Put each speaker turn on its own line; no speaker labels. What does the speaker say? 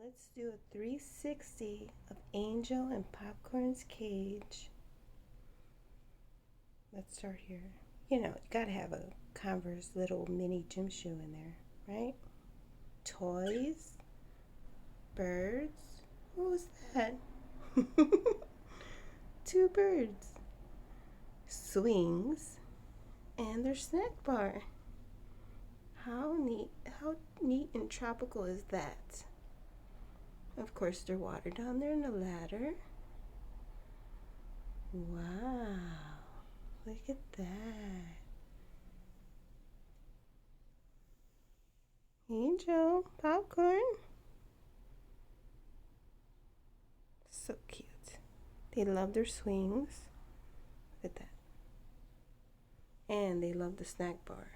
Let's do a 360 of Angel and Popcorn's cage. Let's start here. You know, you gotta have a Converse little mini gym shoe in there, right? Toys, birds. What was that? Two birds. Swings, and their snack bar. How neat and tropical is that? Of course, there's water down there in the ladder. Wow, look at that. Angel, Popcorn. So cute. They love their swings. Look at that. And they love the snack bar.